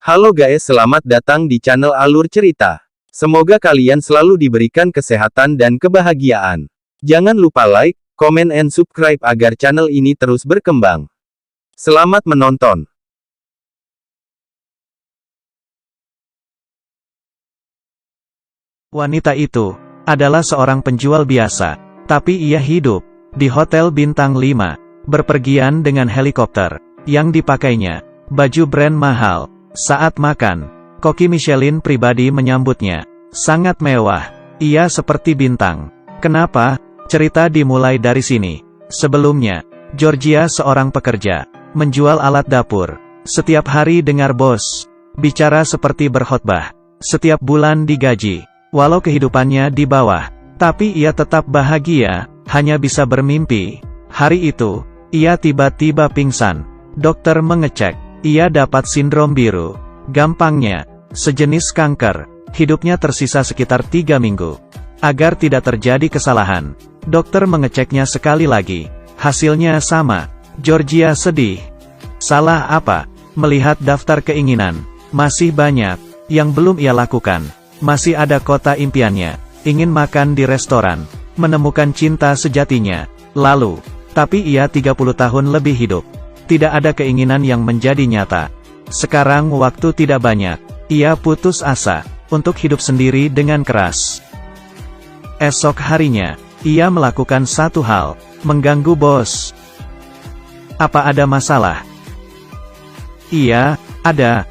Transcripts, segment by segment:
Halo guys, selamat datang di channel Alur Cerita. Semoga kalian selalu diberikan kesehatan dan kebahagiaan. Jangan lupa like, comment, and subscribe agar channel ini terus berkembang. Selamat menonton. Wanita itu adalah seorang penjual biasa, tapi ia hidup di hotel bintang 5, berpergian dengan helikopter yang dipakainya, baju brand mahal. Saat makan, koki Michelin pribadi menyambutnya. Sangat mewah. Ia seperti bintang. Kenapa? Cerita dimulai dari sini. Sebelumnya, Georgia seorang pekerja, menjual alat dapur. Setiap hari dengar bos bicara seperti berkhotbah. Setiap bulan digaji. Walau kehidupannya di bawah, tapi ia tetap bahagia, hanya bisa bermimpi. Hari itu, ia tiba-tiba pingsan. Dokter mengecek. Ia dapat sindrom biru. Gampangnya, sejenis kanker. Hidupnya tersisa sekitar 3 minggu. Agar tidak terjadi kesalahan, dokter mengeceknya sekali lagi. Hasilnya sama. Georgia sedih. Salah apa? Melihat daftar keinginan. Masih banyak yang belum ia lakukan. Masih ada kota impiannya. Ingin makan di restoran. Menemukan cinta sejatinya. Lalu, tapi ia 30 tahun lebih hidup. Tidak ada keinginan yang menjadi nyata. Sekarang waktu tidak banyak. Ia putus asa untuk hidup sendiri dengan keras. Esok harinya, ia melakukan satu hal, mengganggu bos. Apa ada masalah? Iya, ada.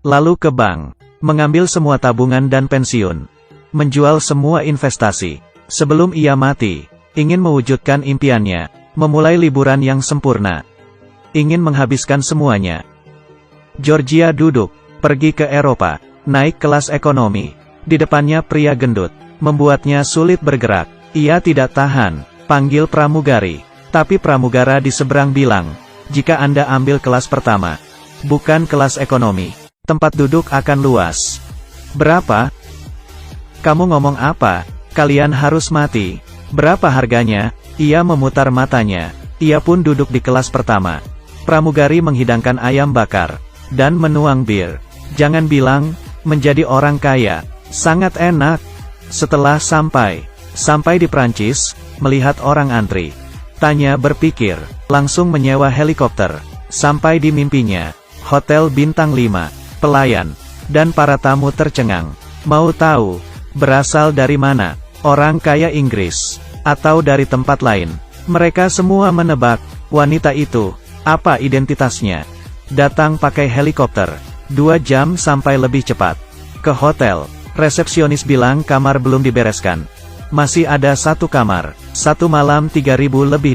Lalu ke bank, mengambil semua tabungan dan pensiun. Menjual semua investasi. Sebelum ia mati, ingin mewujudkan impiannya, memulai liburan yang sempurna. Ingin menghabiskan semuanya. Georgia duduk, pergi ke Eropa, naik kelas ekonomi. Di depannya pria gendut, membuatnya sulit bergerak. Ia tidak tahan, panggil pramugari. Tapi pramugara di seberang bilang, jika Anda ambil kelas pertama, bukan kelas ekonomi, tempat duduk akan luas. Berapa? Kamu ngomong apa? Kalian harus mati. Berapa harganya? Ia memutar matanya. Ia pun duduk di kelas pertama. Pramugari menghidangkan ayam bakar dan menuang bir. Jangan bilang, menjadi orang kaya. Sangat enak. Setelah sampai di Prancis, melihat orang antri. Tanya berpikir, langsung menyewa helikopter. Sampai di mimpinya, hotel bintang 5, pelayan, dan para tamu tercengang. Mau tahu, berasal dari mana? Orang kaya Inggris, atau dari tempat lain. Mereka semua menebak, wanita itu, apa identitasnya. Datang pakai helikopter, 2 jam sampai lebih cepat. Ke hotel, resepsionis bilang kamar belum dibereskan. Masih ada 1 kamar, 1 malam $3.000 lebih.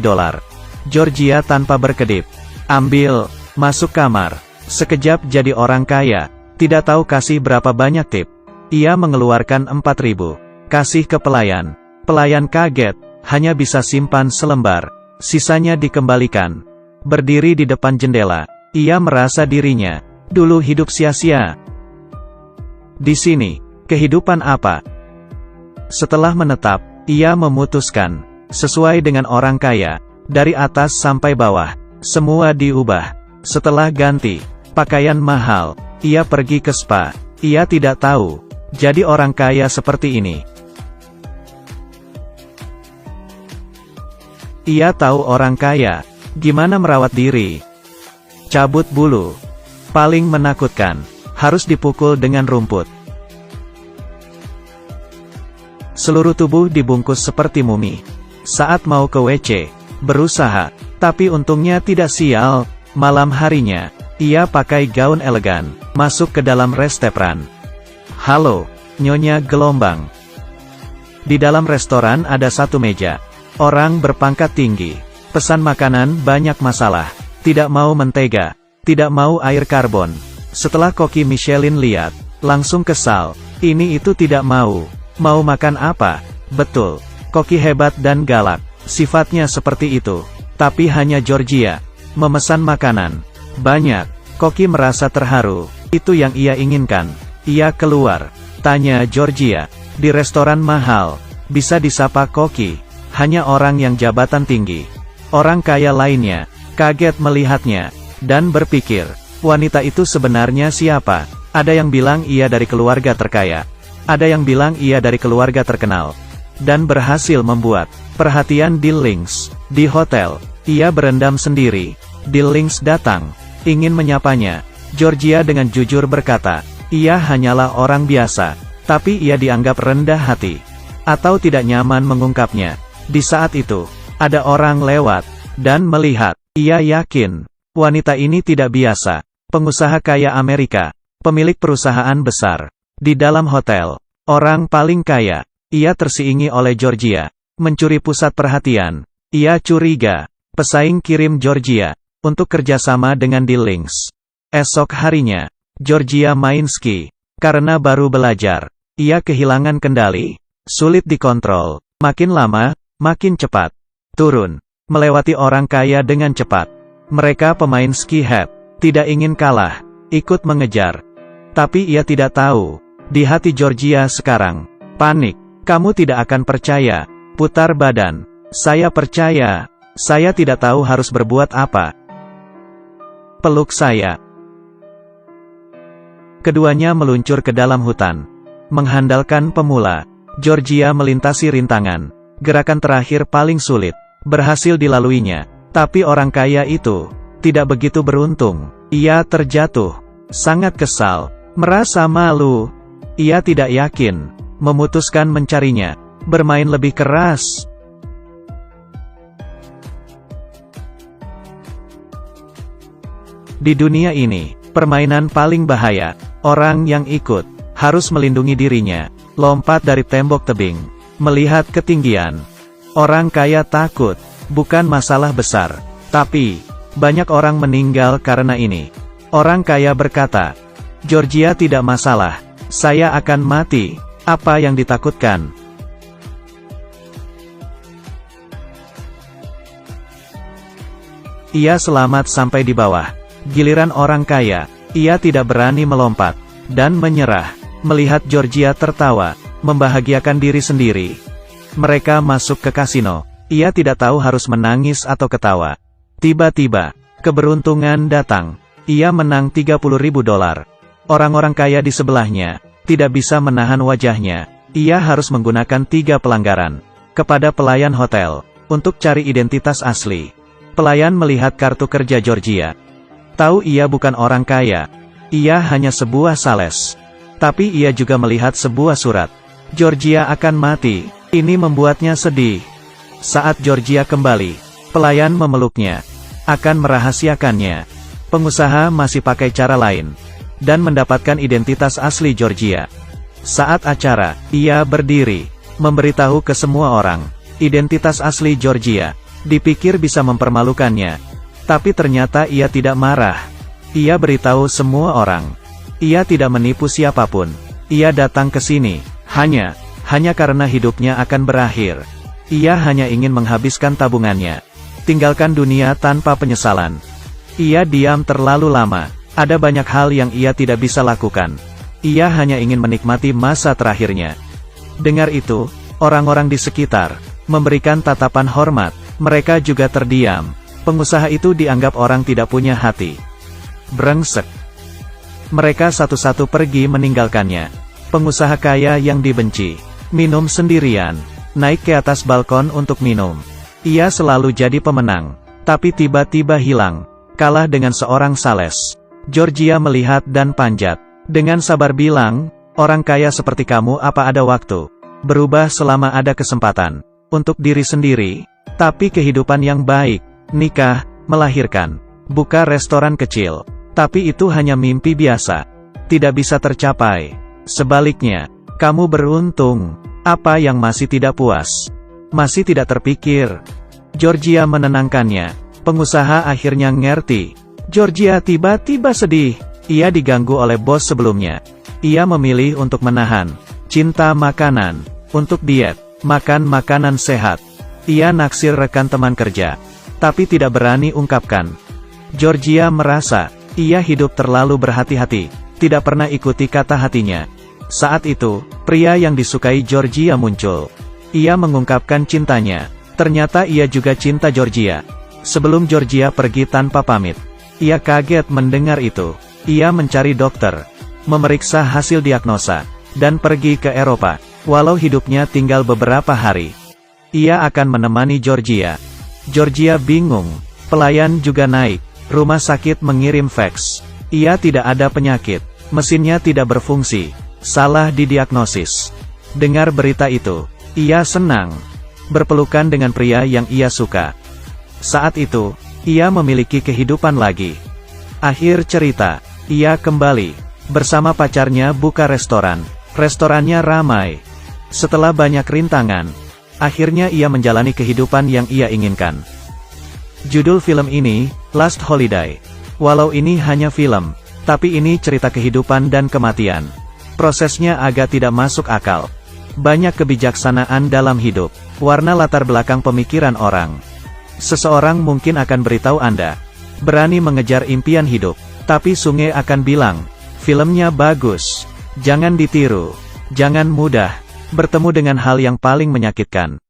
Georgia tanpa berkedip. Ambil, masuk kamar. Sekejap jadi orang kaya, tidak tahu kasih berapa banyak tip. Ia mengeluarkan 4.000. Kasih ke pelayan. Pelayan kaget, hanya bisa simpan selembar. Sisanya dikembalikan. Berdiri di depan jendela, ia merasa dirinya dulu hidup sia-sia. Di sini, kehidupan apa? Setelah menetap, ia memutuskan, sesuai dengan orang kaya, dari atas sampai bawah, semua diubah. Setelah ganti pakaian mahal, ia pergi ke spa. Ia tidak tahu, jadi orang kaya seperti ini. Ia tahu orang kaya, gimana merawat diri. Cabut bulu. Paling menakutkan, harus dipukul dengan rumput. Seluruh tubuh dibungkus seperti mumi. Saat mau ke WC, berusaha, tapi untungnya tidak sial. Malam harinya, ia pakai gaun elegan, masuk ke dalam restoran. Halo, Nyonya Gelombang. Di dalam restoran ada 1 meja. Orang berpangkat tinggi. Pesan makanan banyak masalah. Tidak mau mentega. Tidak mau air karbon. Setelah koki Michelin lihat, langsung kesal. Ini itu tidak mau. Mau makan apa? Betul. Koki hebat dan galak. Sifatnya seperti itu. Tapi hanya Georgia memesan makanan banyak. Koki merasa terharu. Itu yang ia inginkan. Ia keluar. Tanya Georgia. Di restoran mahal, bisa disapa koki. Hanya orang yang jabatan tinggi. Orang kaya lainnya, kaget melihatnya, dan berpikir, wanita itu sebenarnya siapa? Ada yang bilang ia dari keluarga terkaya. Ada yang bilang ia dari keluarga terkenal. Dan berhasil membuat perhatian Dillings. Di hotel, ia berendam sendiri. Dillings datang, ingin menyapanya. Georgia dengan jujur berkata, ia hanyalah orang biasa, tapi ia dianggap rendah hati. Atau tidak nyaman mengungkapnya. Di saat itu, ada orang lewat, dan melihat. Ia yakin, wanita ini tidak biasa. Pengusaha kaya Amerika, pemilik perusahaan besar. Di dalam hotel, orang paling kaya. Ia tersiingi oleh Georgia, mencuri pusat perhatian. Ia curiga, pesaing kirim Georgia, untuk kerjasama dengan Dillings. Esok harinya, Georgia main ski, karena baru belajar. Ia kehilangan kendali, sulit dikontrol, makin lama, makin cepat. Turun, melewati orang kaya dengan cepat. Mereka pemain ski head, tidak ingin kalah, ikut mengejar. Tapi ia tidak tahu, di hati Georgia sekarang, panik. Kamu tidak akan percaya, putar badan. Saya percaya, saya tidak tahu harus berbuat apa. Peluk saya. Keduanya meluncur ke dalam hutan. Menghandalkan pemula, Georgia melintasi rintangan. Gerakan terakhir paling sulit, berhasil dilaluinya. Tapi orang kaya itu, tidak begitu beruntung. Ia terjatuh, sangat kesal, merasa malu. Ia tidak yakin. Memutuskan mencarinya, bermain lebih keras. Di dunia ini, permainan paling bahaya, orang yang ikut, harus melindungi dirinya, lompat dari tembok tebing, melihat ketinggian. Orang kaya takut, bukan masalah besar, tapi, banyak orang meninggal karena ini. Orang kaya berkata, Georgia tidak masalah, saya akan mati. Apa yang ditakutkan? Ia selamat sampai di bawah. Giliran orang kaya, ia tidak berani melompat, dan menyerah. Melihat Georgia tertawa, membahagiakan diri sendiri. Mereka masuk ke kasino. Ia tidak tahu harus menangis atau ketawa. Tiba-tiba, keberuntungan datang. Ia menang $30.000. Orang-orang kaya di sebelahnya tidak bisa menahan wajahnya. Ia harus menggunakan 3 pelanggaran. Kepada pelayan hotel, untuk cari identitas asli. Pelayan melihat kartu kerja Georgia. Tahu ia bukan orang kaya. Ia hanya sebuah sales. Tapi ia juga melihat sebuah surat. Georgia akan mati. Ini membuatnya sedih. Saat Georgia kembali, pelayan memeluknya. Akan merahasiakannya. Pengusaha masih pakai cara lain. Dan mendapatkan identitas asli Georgia. Saat acara, ia berdiri, memberitahu ke semua orang, identitas asli Georgia. Dipikir bisa mempermalukannya. Tapi ternyata ia tidak marah. Ia beritahu semua orang. Ia tidak menipu siapapun. Ia datang ke sini, hanya karena hidupnya akan berakhir. Ia hanya ingin menghabiskan tabungannya. Tinggalkan dunia tanpa penyesalan. Ia diam terlalu lama. Ada banyak hal yang ia tidak bisa lakukan. Ia hanya ingin menikmati masa terakhirnya. Dengar itu, orang-orang di sekitar memberikan tatapan hormat. Mereka juga terdiam. Pengusaha itu dianggap orang tidak punya hati. Brengsek. Mereka satu-satu pergi meninggalkannya. Pengusaha kaya yang dibenci. Minum sendirian. Naik ke atas balkon untuk minum. Ia selalu jadi pemenang. Tapi tiba-tiba hilang. Kalah dengan seorang sales. Georgia melihat dan panjat. Dengan sabar bilang, orang kaya seperti kamu apa ada waktu? Berubah selama ada kesempatan. Untuk diri sendiri. Tapi kehidupan yang baik. Nikah, melahirkan. Buka restoran kecil. Tapi itu hanya mimpi biasa. Tidak bisa tercapai. Sebaliknya, kamu beruntung. Apa yang masih tidak puas? Masih tidak terpikir. Georgia menenangkannya. Pengusaha akhirnya ngerti. Georgia tiba-tiba sedih. Ia diganggu oleh bos sebelumnya. Ia memilih untuk menahan cinta makanan. Untuk diet, makan makanan sehat. Ia naksir rekan teman kerja. Tapi tidak berani ungkapkan. Georgia merasa, ia hidup terlalu berhati-hati. Tidak pernah ikuti kata hatinya. Saat itu, pria yang disukai Georgia muncul. Ia mengungkapkan cintanya. Ternyata ia juga cinta Georgia. Sebelum Georgia pergi tanpa pamit, ia kaget mendengar itu. Ia mencari dokter, memeriksa hasil diagnosa, dan pergi ke Eropa. Walau hidupnya tinggal beberapa hari, ia akan menemani Georgia. Georgia bingung. Pelayan juga naik. Rumah sakit mengirim fax. Ia tidak ada penyakit. Mesinnya tidak berfungsi. Salah didiagnosis. Dengar berita itu, ia senang. Berpelukan dengan pria yang ia suka. Saat itu, ia memiliki kehidupan lagi. Akhir cerita, ia kembali. Bersama pacarnya buka restoran. Restorannya ramai. Setelah banyak rintangan, akhirnya ia menjalani kehidupan yang ia inginkan. Judul film ini, Last Holiday. Walau ini hanya film, tapi ini cerita kehidupan dan kematian. Prosesnya agak tidak masuk akal. Banyak kebijaksanaan dalam hidup. Warna latar belakang pemikiran orang. Seseorang mungkin akan beritahu Anda, berani mengejar impian hidup, tapi Sungai akan bilang, filmnya bagus. Jangan ditiru. Jangan mudah bertemu dengan hal yang paling menyakitkan.